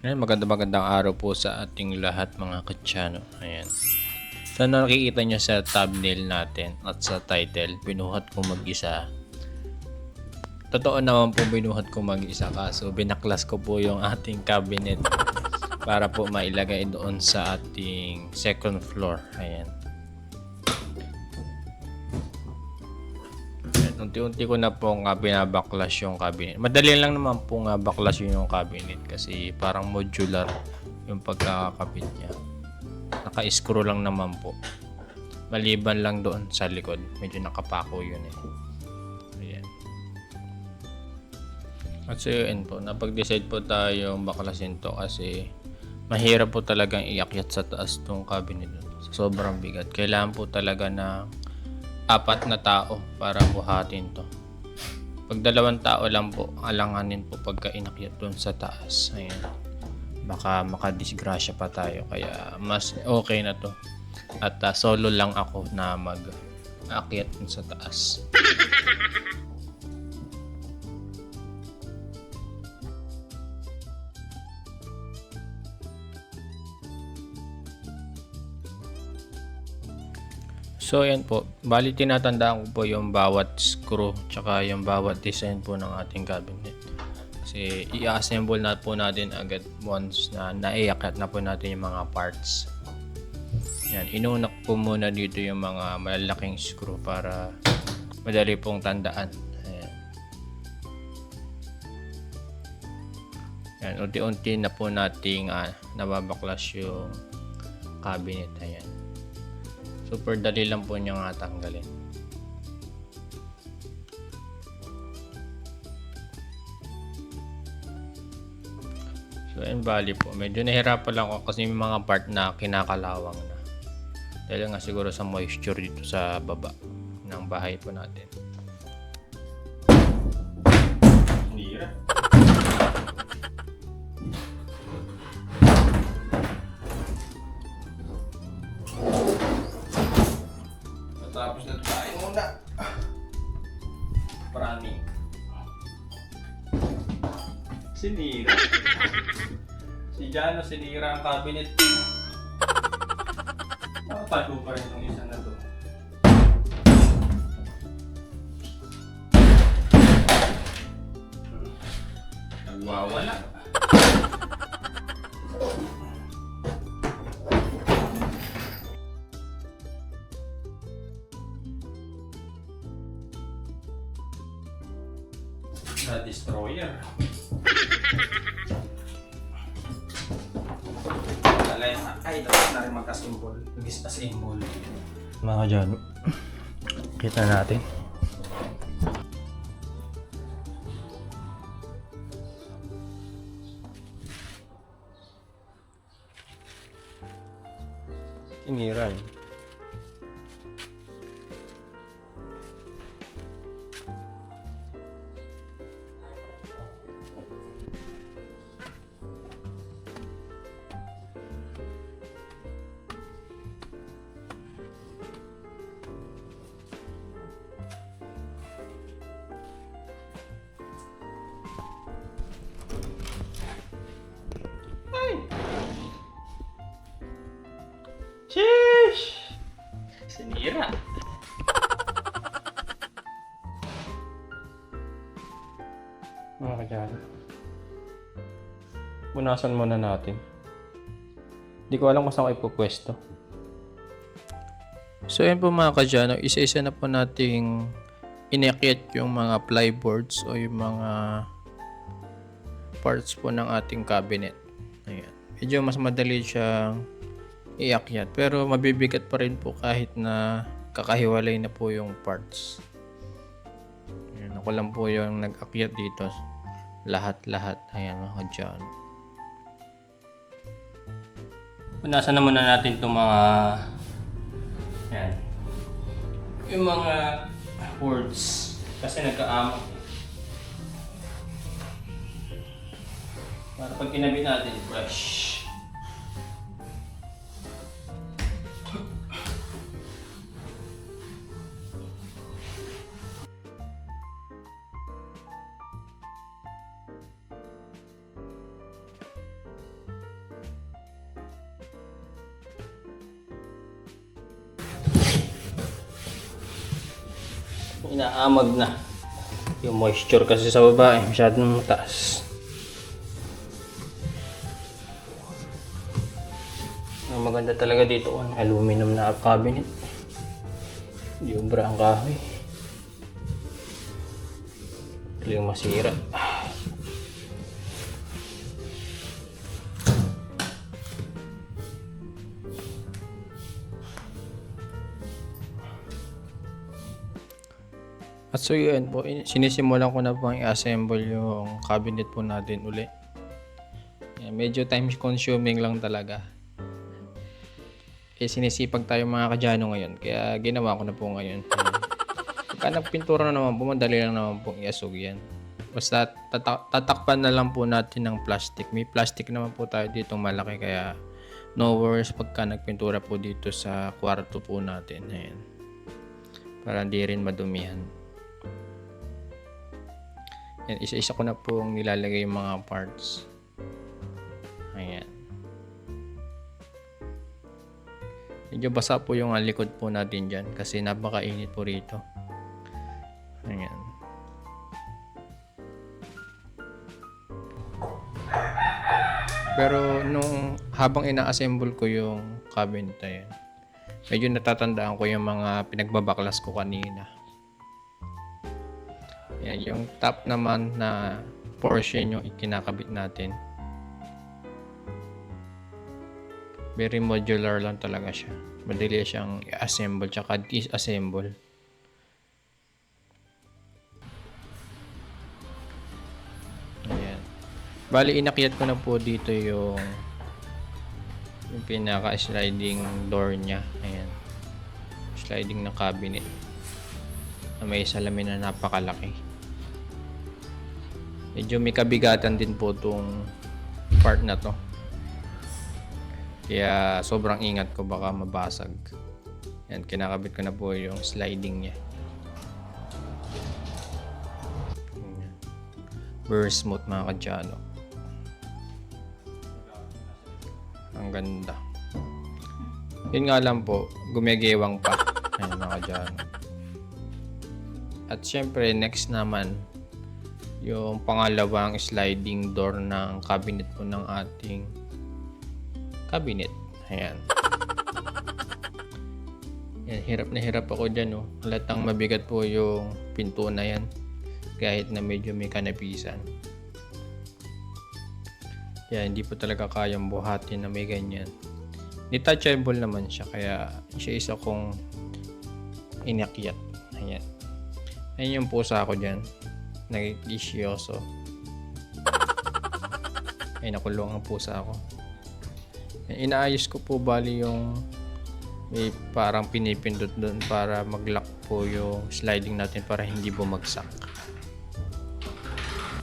Ayan, magandang araw po sa ating lahat mga katsano. Ayan. So nakikita nyo sa thumbnail natin at sa title, binuhat ko mag-isa. Totoo naman po binuhat ko mag-isa kaso binaklas ko po yung ating cabinet para po mailagay doon sa ating second floor. Ayan. Unti-unti ko na po nga binabaklas yung cabinet. Madali lang naman po nga baklas yung cabinet kasi parang modular yung pagkakakabit niya. Naka-screw lang naman po. Maliban lang doon sa likod. Medyo nakapako yun eh. Ayan. At so yun po, napag-decide po tayong baklasin to kasi mahirap po talagang iakyat sa taas tong cabinet. Sobrang bigat. Kailangan po talaga na 4 na tao para buhatin to. Pag 2 tao lang po, alanganin po pagka inakyat doon sa taas. Ayan. Baka makadisgrasya pa tayo. Kaya mas okay na to. At solo lang ako na mag-akyat doon sa taas. So yan po, bali tinatandaan ko po yung bawat screw tsaka yung bawat design po ng ating cabinet. Kasi i-assemble na po natin agad once na naiakyat na po natin yung mga parts. Yan, inunak po muna dito yung mga malalaking screw para madali pong tandaan. Ayan. Yan, unti-unti na po nating nababaklas yung cabinet. Ayan. Super dali lang po niya nga tanggalin. So ayun, bali po. Medyo nahirapan lang ako kasi may mga part na kinakalawang na. Dahil nga siguro sa moisture dito sa baba ng bahay po natin. Hira. Tapos na tayo muna. Prani. Sinira. Si Jano sinira ang cabinet. Nakapalo pa rin itong isa na to. Nagwawala. Na destroyer. Ay, dapat na rin magka-symbol. Mag-symbol. Mga dyan, kita natin. Iniran. Sheesh! Sinira. Mga kadyan. Punasan muna natin. Hindi ko alam kung saan ko ipupwesto. So yun po mga kadyano, isa-isa na po nating inakyat yung mga plyboards o yung mga parts po ng ating cabinet. Ayan. Medyo mas madali siyang iakyat pero mabibigat pa rin po kahit na kakahiwalay na po yung parts. Ayan, ako lang po yung nag-akyat dito. Lahat-lahat. Ayan mga kadyano. Punasan na muna natin itong mga yan. Yung mga boards kasi nagkaamok. Para pag kinabit natin, fresh. inaamag na. Yung moisture kasi sa baba masyadong mataas. Ang maganda talaga dito ang aluminum na cabinet. Hindi ubra ang kahoy. Hindi masira. At so yun po, sinisimulan ko na po i-assemble yung cabinet po natin uli. Yan, medyo time consuming lang talaga. Sinisipag tayo mga kadyano ngayon, kaya ginawa ko na po ngayon. Pagka nagpintura na naman po, madali lang naman po iasog yan. Basta tatakpan na lang po natin ng plastic. May plastic naman po tayo dito malaki, kaya no worries pagka nagpintura po dito sa kwarto po natin. Ayan. Para hindi rin madumihan. Yan, isa-isa ko na pong nilalagay yung mga parts. Ayan. Medyo basa po yung likod po natin dyan kasi napakainit po rito. Ayan. Pero nung habang ina-assemble ko yung cabinet na yan, medyo natatandaan ko yung mga pinagbabaklas ko kanina. Yan, yung top naman na portion yung ikinakabit natin. Very modular lang talaga siya. Madali siyang i-assemble tsaka disassemble. Ayan. Bali, inakyat ko na po dito yung pinaka-sliding door niya. Ayan. Sliding na cabinet. May salamin na napakalaki. Medyo may kabigatan din po itong part na to. Kaya sobrang ingat ko baka mabasag. Yan, kinakabit ko na po yung sliding niya. Very smooth mga kadyano. Ang ganda. Yun nga lang po, gumagewang pa. Ayan mga kadyano. At syempre next naman, yung pangalawang sliding door ng cabinet po ng ating cabinet. Ayan. Yan, hirap na hirap ako dyan. Oh. Halatang mabigat po yung pinto na yan. Kahit na medyo may kanapisan. Yan, hindi po talaga kayang buhatin na may ganyan. Detachable naman siya. Kaya isa kong inakyat. Ayan. Ayan yung pusa ko dyan. Nag-isyoso. Ay, nakulong ang pusa ko. Inaayos ko po bali yung may parang pinipindot doon para mag-lock po yung sliding natin para hindi bumagsak.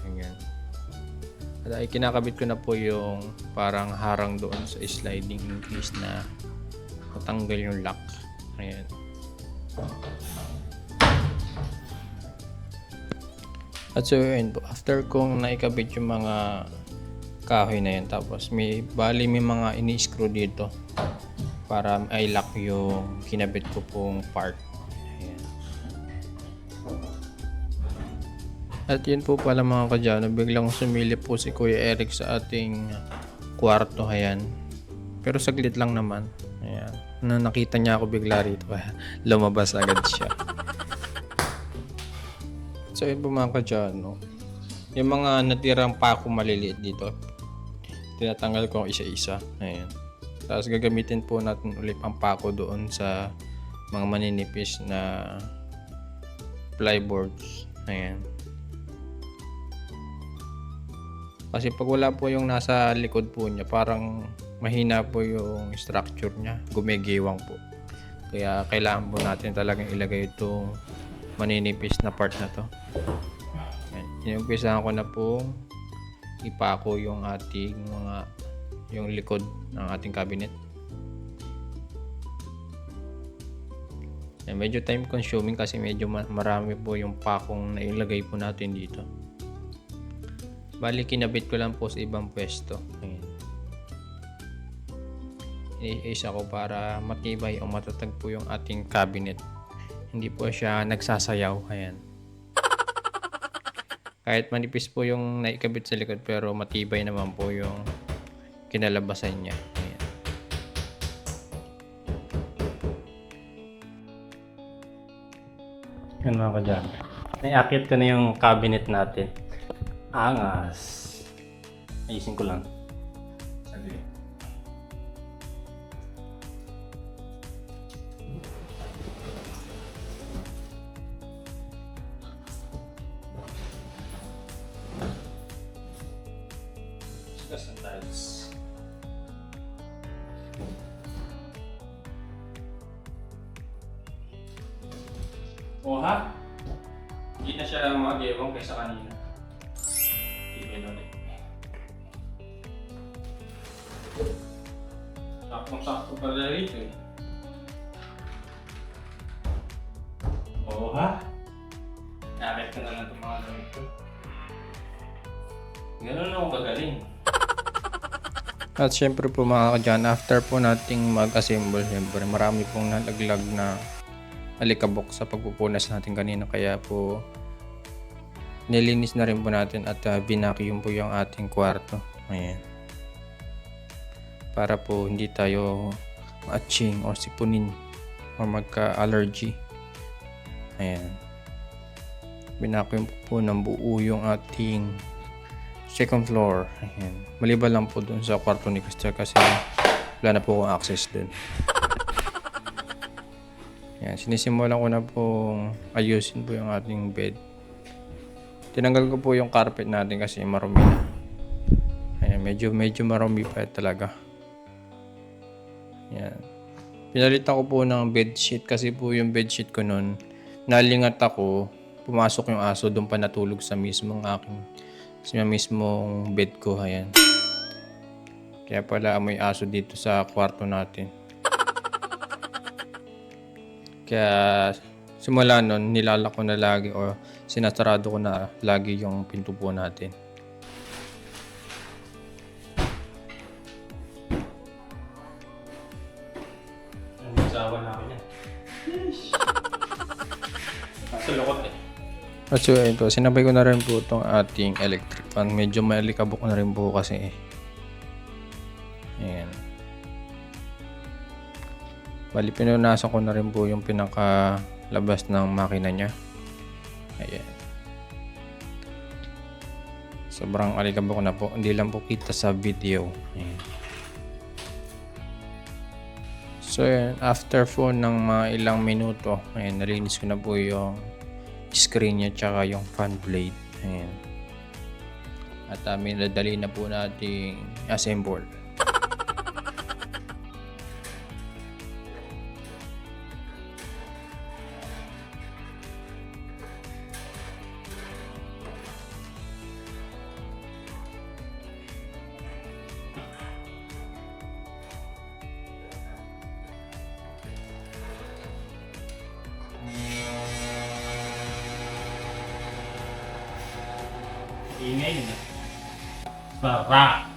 Ayan. At ay kinakabit ko na po yung parang harang doon sa sliding in case na matanggal yung lock. Ayan. At so yun po, after kong naikabit yung mga kahoy na yan, tapos may mga ini-screw dito para i-lock yung kinabit ko pong part. Ayan. At yun po pala mga kadyano, biglang sumilip po si Kuya Eric sa ating kwarto. Ayan. Pero saglit lang naman. Ayan. Nakita niya ako bigla rito, lumabas agad siya. So yun po mga kadyano, yung mga natirang pako maliliit dito, tinatanggal ko isa-isa. Ayan. Tapos gagamitin po natin ulit ang pako doon sa mga maninipis na plyboards. Ayan. Kasi pag wala po yung nasa likod po niya, parang mahina po yung structure niya. Gumigewang po. Kaya kailangan po natin talagang ilagay itong maninipis na part na to. Ayan. Inumpisahan ko na po ipako yung ating yung likod ng ating cabinet. Ayan, medyo time consuming kasi medyo marami po yung pakong nailagay po natin dito. Bali kinabit ko lang po sa ibang pwesto. Ayan. Isa ko para matibay o matatag po yung ating cabinet. Hindi po siya nagsasayaw. Ayan. Kahit manipis po yung naikabit sa likod pero matibay naman po yung kinalabasan niya. Ayan. Yan mga kadyan. Naiakit ko na yung cabinet natin. Angas. Ayusin ko lang. Sabi. Discuss ang tiles. Oh ha? Hindi na siya mag-iwang kaysa kanina. Tigil ulit. Saktong-sakto pala rito eh. Oo ha? Nakakit ka na lang itong mga gamit ko. Ganun ako gagaling. At syempre po mga kadyan, after po nating mag-assemble, syempre marami pong nalaglag na alikabok sa pagpupunas natin kanina. Kaya po nilinis na rin po natin at binacuum po yung ating kwarto. Ayan. Para po hindi tayo ma-atching or sipunin or magka-allergy. Ayan. Binacuum po ng buo yung ating second floor. Ayan. Maliban lang po dun sa kwarto ni Crystal kasi wala na po akong access dun. Ayan. Sinisimulan ko na pong ayusin po yung ating bed. Tinanggal ko po yung carpet natin kasi marumi na. Ayan. Medyo marumi pa talaga. Ayan. Pinalitan ko po ng bedsheet kasi po yung bedsheet ko nun nalingat ako, pumasok yung aso, doon pa natulog sa mismong bed ko. Ayan. Kaya pala may aso dito sa kwarto natin. Kaya simula nun, nilalak ko na lagi o sinasarado ko na lagi yung pinto po natin. Nagsawa na ako yan. Nasa lukot eh. At so ito, sinabay ko na rin po itong ating electric fan. Medyo malikabok na rin po kasi. Ayan. Bali, pinunasan ko na rin po yung pinakalabas ng makina niya. Ayan. Sobrang alikabok na po. Hindi lang po kita sa video. Ayan. So ayan, after po ng mga ilang minuto, ayan, nalinis ko na po yung screen niya tsaka yung fan blade. Ayan. At minadali na po natin assemble. Ingay na. Sarap!